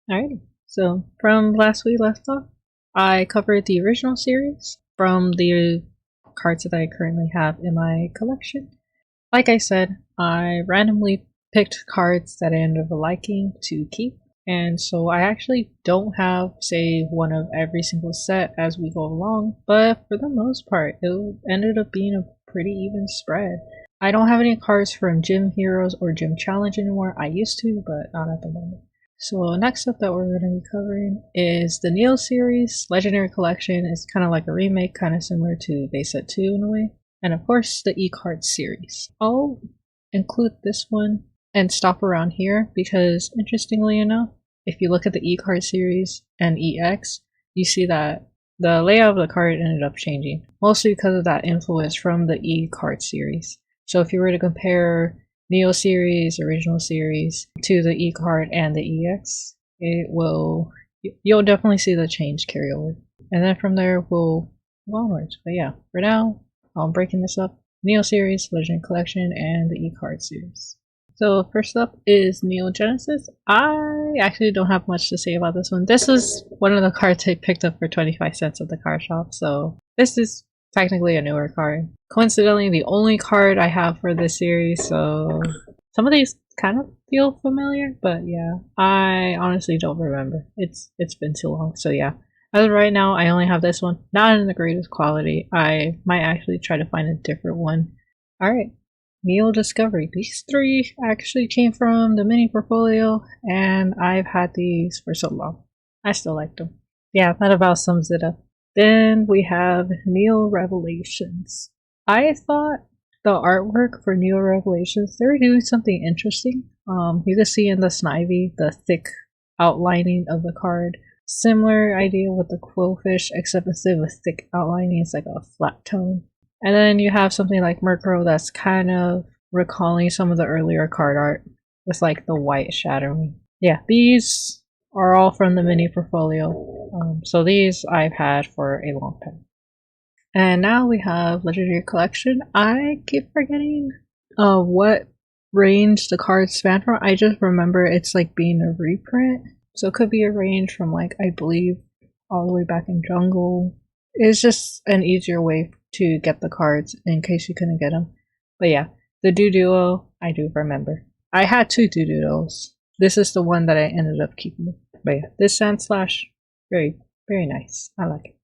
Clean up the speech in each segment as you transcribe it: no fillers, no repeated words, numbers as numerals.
Alright, so from last we left off, I covered the original series from the cards that I currently have in my collection. Like I said, I randomly picked cards that I ended up liking to keep, and so I actually don't have, say, one of every single set as we go along, but for the most part, it ended up being a pretty even spread. I don't have any cards from Gym Heroes or Gym Challenge anymore. I used to, but not at the moment. So next up that we're going to be covering is the Neo series. Legendary Collection is kind of like a remake, kind of similar to Base Set 2 in a way. And of course the E-Card series. I'll include this one and stop around here because interestingly enough, if you look at the E-Card series and EX, you see that the layout of the card ended up changing. Mostly because of that influence from the E-Card series. So if you were to compare Neo series, original series to the E-Card and the EX, you'll definitely see the change carry over. And then from there we'll go onwards. But yeah, for now, I'm breaking this up. Neo series, Legendary Collection, and the E-Card series. So first up is Neo Genesis. I actually don't have much to say about this one. This is one of the cards I picked up for 25 cents at the card shop, so this is technically a newer card. Coincidentally, the only card I have for this series, so some of these kind of feel familiar, but yeah, I honestly don't remember. It's been too long, so yeah. As of right now, I only have this one. Not in the greatest quality. I might actually try to find a different one. Alright, Neo Discovery. These three actually came from the mini portfolio, and I've had these for so long. I still like them. Yeah, that about sums it up. Then we have Neo Revelations. I thought the artwork for Neo Revelations, they were doing something interesting. You can see in the Snivy, the thick outlining of the card. Similar idea with the Quillfish, except instead of a thick outlining, it's like a flat tone. And then you have something like Murkrow that's kind of recalling some of the earlier card art with like the white shadowing. Yeah, these are all from the mini portfolio. So these I've had for a long time. And now we have Legendary Collection. I keep forgetting what range the cards span from. I just remember it's like being a reprint. So it could be a range from like, I believe, all the way back in Jungle. It's just an easier way to get the cards in case you couldn't get them. But yeah, the Duo, I do remember. I had two Duos. This is the one that I ended up keeping. But yeah, this Sandslash, very, very nice. I like it.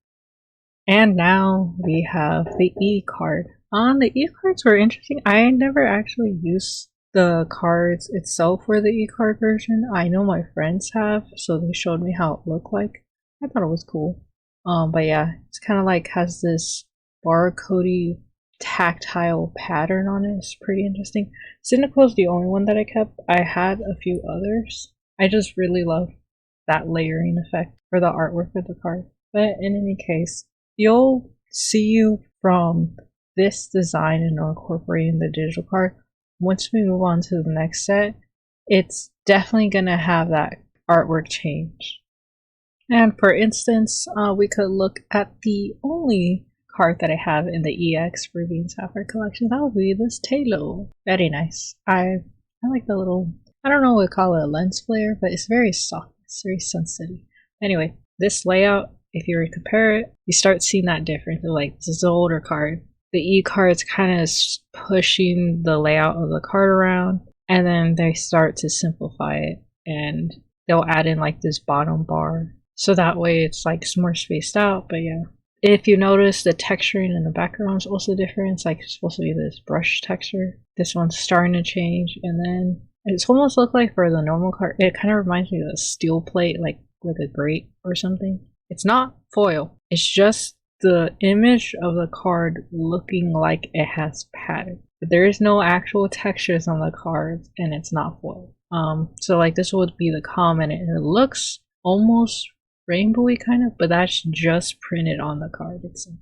And now we have the E-Card. The E-Cards were interesting. I never actually used the cards itself for the E-Card version. I know my friends have, so they showed me how it looked like. I thought it was cool. But yeah, it's kind of like has this barcodey tactile pattern on it. It's pretty interesting. Cyndaquil's the only one that I kept. I had a few others. I just really love that layering effect for the artwork of the card. But in any case, you'll see from this design and incorporating the digital card. Once we move on to the next set, it's definitely gonna have that artwork change. And for instance, we could look at the only card that I have in the EX Ruby and Sapphire collection. That would be this Tailo. Very nice. I like the little, I don't know what to call it, a lens flare, but it's very soft. It's very sensitive. Anyway, this layout, if you were to compare it, you start seeing that difference. Like, this is the older card. The E-Card's kind of pushing the layout of the card around, and then they start to simplify it, and they'll add in like this bottom bar. So that way it's like more spaced out, but yeah. If you notice, the texturing in the background is also different. It's like it's supposed to be this brush texture. This one's starting to change, and then it's almost look like for the normal card, it kind of reminds me of a steel plate, like with a grate or something. It's not foil. It's just the image of the card looking like it has pattern. But there is no actual textures on the cards, and it's not foil. So like this would be the comment, and it looks almost rainbowy kind of, but that's just printed on the card itself.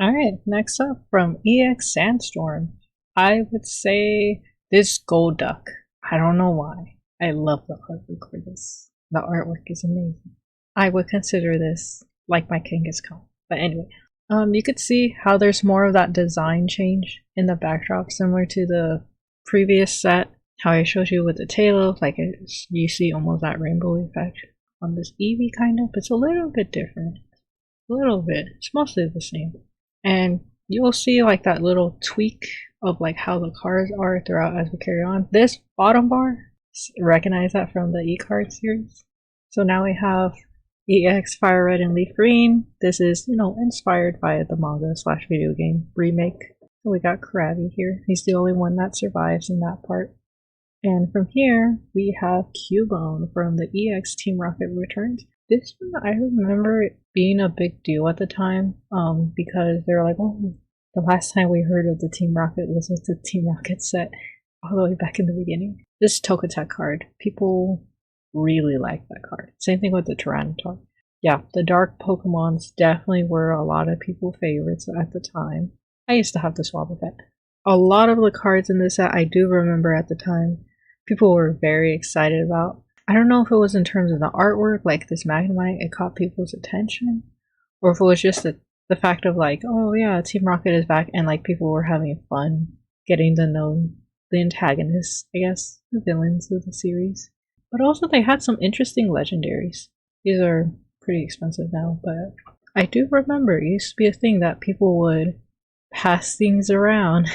Alright, next up from EX Sandstorm, I would say this Gold Duck. I don't know why. I love the artwork for this. The artwork is amazing. I would consider this like my Kangaskhan. But anyway, you could see how there's more of that design change in the backdrop, similar to the previous set. how I showed you with the tail, like you see almost that rainbow effect on this Eevee kind of. It's a little bit different. A little bit. It's mostly the same. And you'll see like that little tweak of like how the cards are throughout as we carry on. This bottom bar, recognize that from the E-card series. So now we have EX, FireRed, and LeafGreen. This is, you know, inspired by the manga / video game remake. So we got Krabby here. He's the only one that survives in that part. And from here, we have Cubone from the EX Team Rocket Returns. This one, I remember it being a big deal at the time, because they were like, oh, the last time we heard of the Team Rocket was with the Team Rocket set all the way back in the beginning. This Togetic card, people really like that card. Same thing with the Tyranitar. Yeah, the dark Pokemons definitely were a lot of people's favorites at the time. I used to have the Swabluet. A lot of the cards in this set I do remember at the time people were very excited about. I don't know if it was in terms of the artwork, like this Magnemite, it caught people's attention, or if it was just the fact of like, oh yeah, Team Rocket is back, and like people were having fun getting to know the antagonists, I guess, the villains of the series. But also they had some interesting legendaries. These are pretty expensive now, but I do remember it used to be a thing that people would pass things around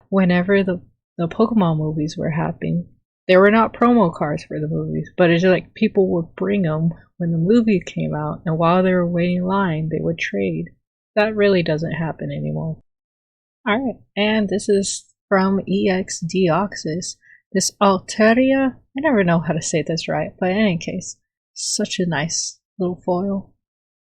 whenever the Pokemon movies were happening. There were not promo cards for the movies, but it's just like people would bring them when the movie came out, and while they were waiting in line, they would trade. That really doesn't happen anymore. Alright, and this is from EX Deoxys. This Alteria, I never know how to say this right, but in any case, such a nice little foil.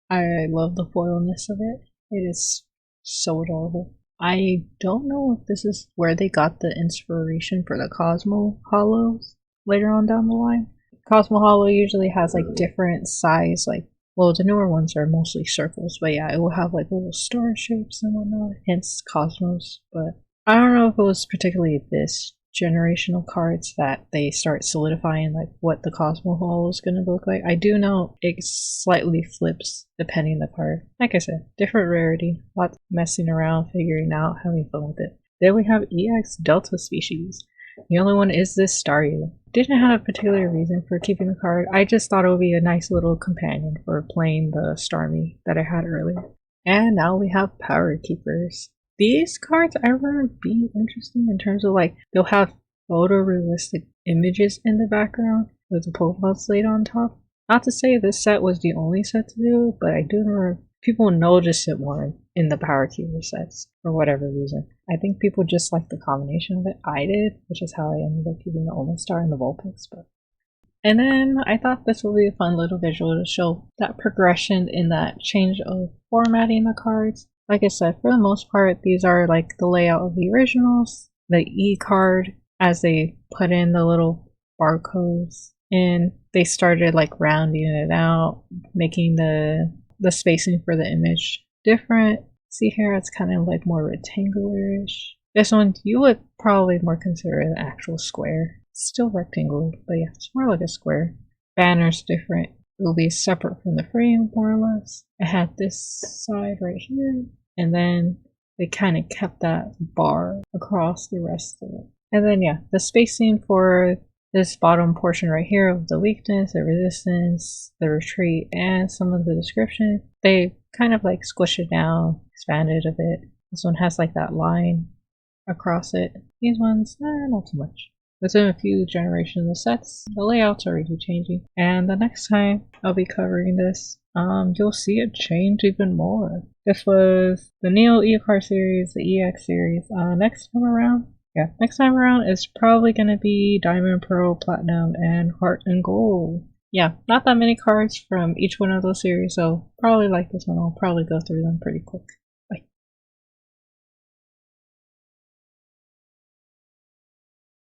I love the foilness of it. It is so adorable. I don't know if this is where they got the inspiration for the Cosmo Hollows later on down the line. Cosmo Hollow usually has like different size, like, well, the newer ones are mostly circles, but yeah, it will have like little star shapes and whatnot, hence Cosmos. But I don't know if it was particularly this generational cards that they start solidifying like what the Cosmo Hollow is going to look like. I do know it slightly flips depending on the card. Like I said, different rarity, lots messing around, figuring out, having fun with it. Then we have EX Delta Species. The only one is this Staryu. Didn't have a particular reason for keeping the card. I just thought it would be a nice little companion for playing the Starmie that I had earlier. And now we have Power Keepers. These cards I remember being interesting in terms of like they'll have photorealistic images in the background with the profiles laid on top. Not to say this set was the only set to do it, but I do remember people noticed it more in the Power Keeper sets for whatever reason. I think people just like the combination of it. I did, which is how I ended up keeping the Omastar and the Vulpix. And then I thought this would be a fun little visual to show that progression in that change of formatting the cards. Like I said, for the most part, these are like the layout of the originals, the E card, as they put in the little barcodes, and they started like rounding it out, making the spacing for the image different. See here, it's kind of like more rectangular-ish. This one, you would probably more consider an actual square. It's still rectangular, but yeah, it's more like a square. Banner's different. It'll be separate from the frame, more or less. I had this side right here, and then they kind of kept that bar across the rest of it. And then yeah, the spacing for this bottom portion right here of the weakness, the resistance, the retreat, and some of the description, they kind of like squish it down, expand it a bit. This one has like that line across it. These ones, not so much. Within a few generations of sets, the layout's already changing. And the next time I'll be covering this, you'll see it change even more. This was the Neo ECAR series, the EX series. Next time around is probably going to be Diamond, Pearl, Platinum, and Heart and Gold. Yeah, not that many cards from each one of those series, so probably like this one, I'll probably go through them pretty quick.